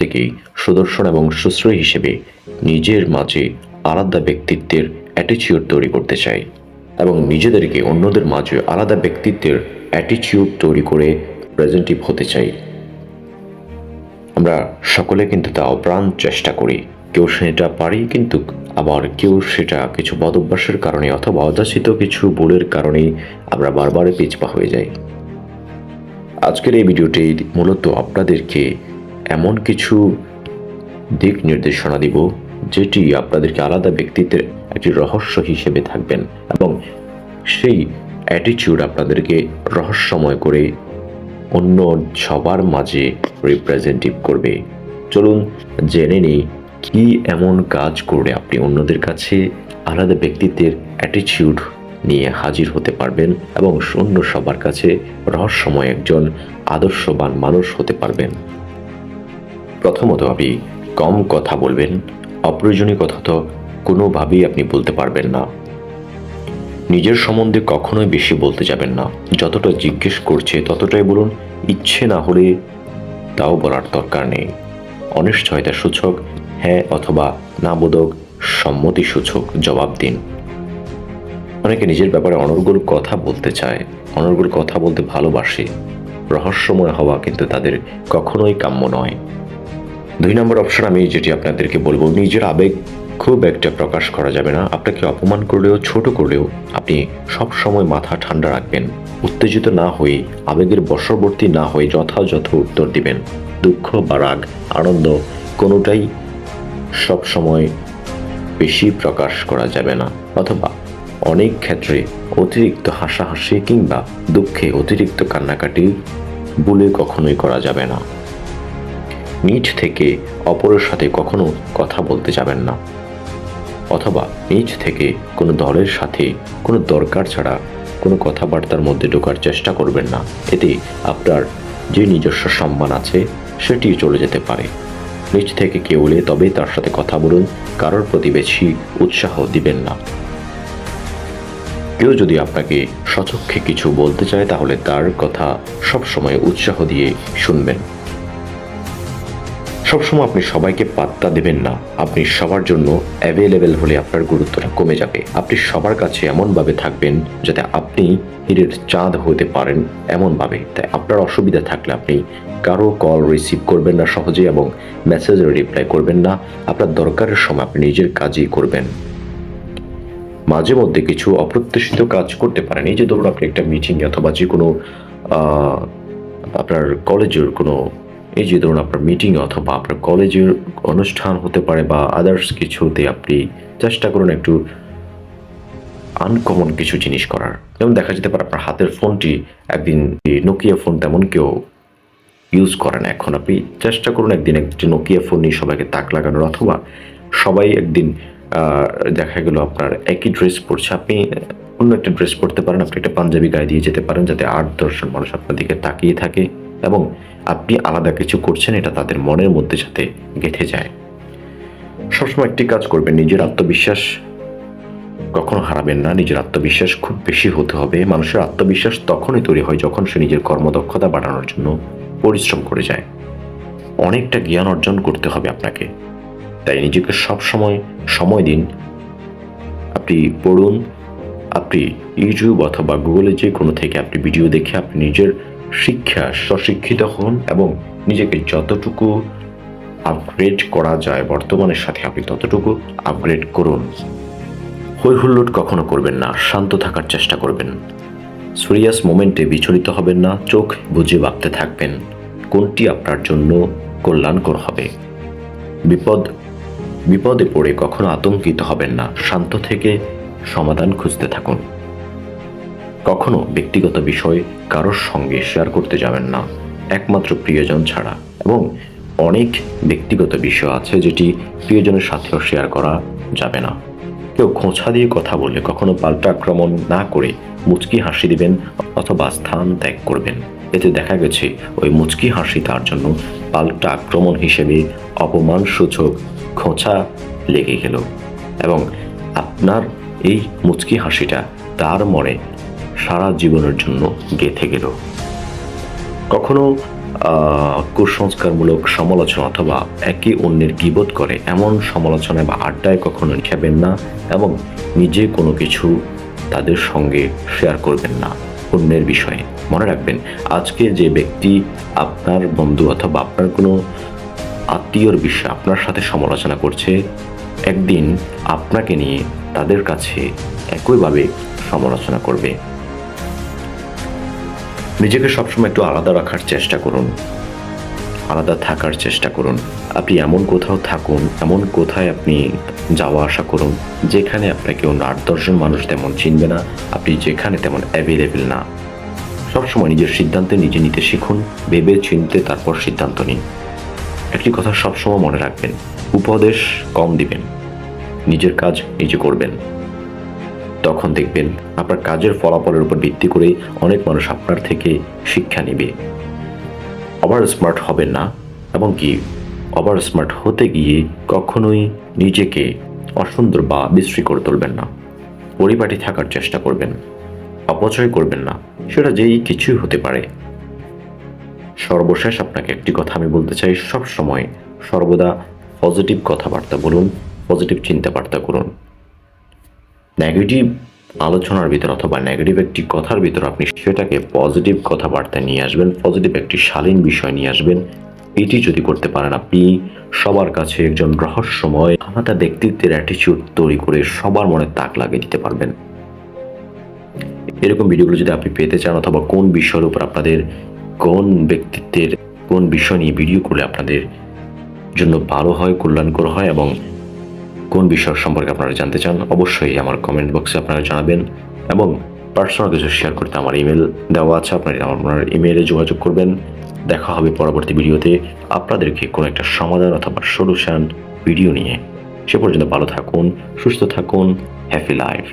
প্রত্যেকেই সুদর্শন এবং সুশ্রী হিসেবে নিজের মাঝে আলাদা ব্যক্তিত্বের অ্যাটিটিউড তৈরি করতে চাই এবং নিজেদেরকে অন্যদের মাঝে আলাদা ব্যক্তিত্বের অ্যাটিটিউড তৈরি করে প্রেজেন্টেটিভ হতে চাই। আমরা সকলে কিন্তু তা অপ্রাণ চেষ্টা করি। কেউ সেটা পারি, কিন্তু আবার কেউ সেটা কিছু বদ অভ্যাসের কারণে অথবা অযাচিত কিছু ভুলের কারণেই আমরা বারবার পিছপা হয়ে যাই। আজকের এই ভিডিওটি মূলত আপনাদেরকে এমন কিছু দিক নির্দেশনা দিব যেটি আপনাদেরকে আলাদা ব্যক্তিত্বের একটি রহস্য হিসেবে থাকবেন এবং সেই অ্যাটিটিউড আপনাদেরকে রহস্যময় করে অন্য সবার মাঝে রিপ্রেজেন্টেটিভ করবে। চলুন জেনে নিই কি এমন কাজ করে আপনি অন্যদের কাছে আলাদা ব্যক্তিত্বের অ্যাটিটিউড নিয়ে হাজির হতে পারবেন এবং অন্য সবার কাছে রহস্যময় একজন আদর্শবান মানুষ হতে পারবেন। প্রথমত, আপনি কম কথা বলবেন। অপ্রয়োজনীয় কথা তো কোনোভাবেই আপনি বলতে পারবেন না। নিজের সম্বন্ধে কখনোই বেশি বলতে যাবেন না। যতটা জিজ্ঞেস করছে ততটাই বলুন। ইচ্ছে না হলে তাও বলার দরকার নেই। অনিশ্চয়তা সূচক হ্যাঁ অথবা না বোধক সম্মতি সূচক জবাব দিন। অনেকে নিজের ব্যাপারে অনর্গল কথা বলতে চায়, অনর্গল কথা বলতে ভালোবাসে। রহস্যময় হওয়া কিন্তু তাদের কখনোই কাম্য নয়। 2 নম্বর অপশন আমি যেটি আপনাদেরকে বলবো, নিজের আবেগ খুব একটা প্রকাশ করা যাবে না। আপনাকে অপমান করলেও ছোট করলেও আপনি সব সময় মাথা ঠান্ডা রাখবেন। উত্তেজিত না হয়ে, আবেগের বশবর্তী না হয়ে যথাযথ উত্তর দিবেন। দুঃখ বা রাগ, আনন্দ কোনোটাই সব সময় বেশি প্রকাশ করা যাবে না, অথবা অনেক ক্ষেত্রে অতিরিক্ত হাসাহাসি কিংবা দুঃখে অতিরিক্ত কান্নাকাটি বলে কখনোই করা যাবে না। নিজ থেকে অপরের সাথে কখনো কথা বলতে যাবেন না, অথবা নিজ থেকে কোনো দলের সাথে কোনো দরকার ছাড়া কোনো কথাবার্তার মধ্যে ঢোকার চেষ্টা করবেন না। এতে আপনার যে নিজস্ব সম্মান আছে সেটি চলে যেতে পারে। নিজ থেকে কেউ এলে তবে তার সাথে কথা বলুন, কারোর প্রতি বেশি উৎসাহ দিবেন না। কেউ যদি আপনাকে সচক্ষে কিছু বলতে চায় তাহলে তার কথা সবসময় উৎসাহ দিয়ে শুনবেন। সবসময় আপনি সবাইকে পাত্তা দেবেন না। আপনি সবার জন্য অ্যাভেলেবেল হলে আপনার গুরুত্বটা কমে যাবে। আপনি সবার কাছে এমনভাবে থাকবেন যাতে আপনি হীরের চাঁদ হতে পারেন এমনভাবে। তাই আপনার অসুবিধা থাকলে আপনি কারো কল রিসিভ করবেন না সহজে এবং মেসেজের রিপ্লাই করবেন না। আপনার দরকারের সময় আপনি নিজের কাজই করবেন। মাঝে মধ্যে কিছু অপ্রত্যাশিত কাজ করতে পারেন। এই যে ধরুন আপনি একটা মিটিং অথবা যে কোনো আপনার কলেজের কোনো এই যে ধরুন আপনার মিটিং অথবা আপনার কলেজের অনুষ্ঠান হতে পারে বা আদার্স কিছুতে আপনি চেষ্টা করুন একটু আনকমন কিছু জিনিস করার। যেমন দেখা যেতে পারে আপনার হাতের ফোনটি একদিন নোকিয়া ফোন তেমন কেউ ইউজ করেন, এখন আপনি চেষ্টা করুন একদিন একটি নোকিয়া ফোন নিয়ে সবাইকে তাক লাগানোর, অথবা সবাই একদিন দেখা গেল আপনার একই ড্রেস পরছে, আপনি অন্য একটা ড্রেস পরতে পারেন, আপনি একটা পাঞ্জাবি গায়ে দিয়ে যেতে পারেন যাতে 8-10 জন মানুষ আপনার দিকে তাকিয়ে থাকে এবং আপনি আলাদা কিছু করছেন এটা তাদের মনের মধ্যে যাতে গেঁথে যায়। সবসময় একটি কাজ করবেন, নিজের আত্মবিশ্বাস কখনো হারাবেন না। নিজের আত্মবিশ্বাস খুব বেশি হতে হবে। মানুষের আত্মবিশ্বাস তখনই তৈরি হয় যখন সে নিজের কর্মদক্ষতা বাড়ানোর জন্য পরিশ্রম করে যায়। অনেকটা জ্ঞান অর্জন করতে হবে আপনাকে, তাই নিজেকে সবসময় সময় দিন। আপনি পড়ুন, আপনি ইউটিউব অথবা গুগলে যে কোনো থেকে আপনি ভিডিও দেখে আপনি নিজের শিক্ষা স্বশিক্ষিত হন এবং নিজেকে যতটুকু আপগ্রেড করা যায় বর্তমানের সাথে আপনি ততটুকু আপগ্রেড করুন। হই হুল্লোড় কখনো করবেন না, শান্ত থাকার চেষ্টা করবেন। সিরিয়াস মোমেন্টে বিচলিত হবেন না, চোখ বুজে ভাবতে থাকবেন কোনটি আপনার জন্য কল্যাণকর হবে। বিপদে পড়ে কখনো আতঙ্কিত হবেন না, শান্ত থেকে সমাধান খুঁজতে থাকুন। কখনো ব্যক্তিগত বিষয় কারোর সঙ্গে শেয়ার করতে যাবেন না, একমাত্র প্রিয়জন ছাড়া। এবং অনেক ব্যক্তিগত বিষয় আছে যেটি প্রিয়জনের সাথেও শেয়ার করা যাবে না। কেউ খোঁচা দিয়ে কথা বললে কখনো পাল্টা আক্রমণ না করে মুচকি হাসি দিবেন অথবা স্থান ত্যাগ করবেন। এতে দেখা গেছে ওই মুচকি হাসি তার জন্য পাল্টা আক্রমণ হিসেবে অপমানসূচক খোঁচা লেগে গেল এবং আপনার এই মুচকি হাসিটা তার মনে সারা জীবনের জন্য গেঁথে গেল। কখনো কুসংস্কারমূলক সমালোচনা অথবা একে অন্যের গীবত করে এমন সমালোচনায় বা আড্ডায় কখনো খেবেন না এবং নিজে কোনো কিছু তাদের সঙ্গে শেয়ার করবেন না অন্যের বিষয়ে। মনে রাখবেন, আজকে যে ব্যক্তি আপনার বন্ধু অথবা আপনার কোনো আত্মীয়র বিষয়ে আপনার সাথে সমালোচনা করছে, একদিন আপনাকে নিয়ে তাদের কাছে একইভাবে সমালোচনা করবে। নিজেকে সবসময় একটু আলাদা রাখার চেষ্টা করুন, আলাদা থাকার চেষ্টা করুন। আপনি এমন কোথাও থাকুন, এমন কোথায় আপনি যাওয়া আসা করুন যেখানে আপনাকে অন্য 8-10 জন মানুষ তেমন চিনবে না, আপনি যেখানে তেমন অ্যাভেলেবেল না। সবসময় নিজের সিদ্ধান্তে নিজে নিতে শিখুন, ভেবে চিনতে তারপর সিদ্ধান্ত নিন। একটি কথা সবসময় মনে রাখবেন, উপদেশ কম দিবেন, নিজের কাজ নিজে করবেন। তখন দেখবেন আপনার কাজের ফলাফলের উপর ভিত্তি করে অনেক মানুষ আপনার থেকে শিক্ষা নেবে। ওভার স্মার্ট হবেন না, এবং কি ওভার স্মার্ট হতে গিয়ে কখনোই নিজেকে অসুন্দর বা বিশ্রী করে তুলবেন না। পরিপাটি থাকার চেষ্টা করবেন, অপচয় করবেন না, সেটা যেই কিছুই হতে পারে। সর্বশেষ আপনাকে একটি কথা আমি বলতে চাই, সব সময় সর্বদা পজিটিভ কথাবার্তা বলুন, পজিটিভ চিন্তাবার্তা করুন। নেগেটিভ আলোচনার ভিতর অথবা নেগেটিভ একটি কথার ভিতর আপনি সেটাকে পজিটিভ কথাবার্তা নিয়ে আসবেন, পজিটিভ একটি শালীন বিষয় নিয়ে আসবেন। এটি যদি করতে পারেন, আপনি সবার কাছে একজন রহস্যময় আলাদা ব্যক্তিত্বের অ্যাটিটিউড তৈরি করে সবার মনে তাক লাগিয়ে দিতে পারবেন। এরকম ভিডিওগুলো যদি আপনি পেতে চান অথবা কোন বিষয়ের উপর আপনাদের কোন ব্যক্তিত্বের কোন বিষয় নিয়ে ভিডিও করলে আপনাদের জন্য ভালো হয়, কল্যাণকর হয় এবং কোন বিষয় সম্পর্কে আপনারা জানতে চান, অবশ্যই আমার কমেন্ট বক্সে আপনারা জানাবেন। এবং পার্সোনাল কিছু শেয়ার করতে আমার ইমেল দেওয়া আছে, আপনারা আপনার ইমেইলে যোগাযোগ করবেন। দেখা হবে পরবর্তী ভিডিওতে আপনাদেরকে কোনো একটা সমাধান অথবা সলিউশন ভিডিও নিয়ে। সে পর্যন্ত ভালো থাকুন, সুস্থ থাকুন, হ্যাপি লাইফ।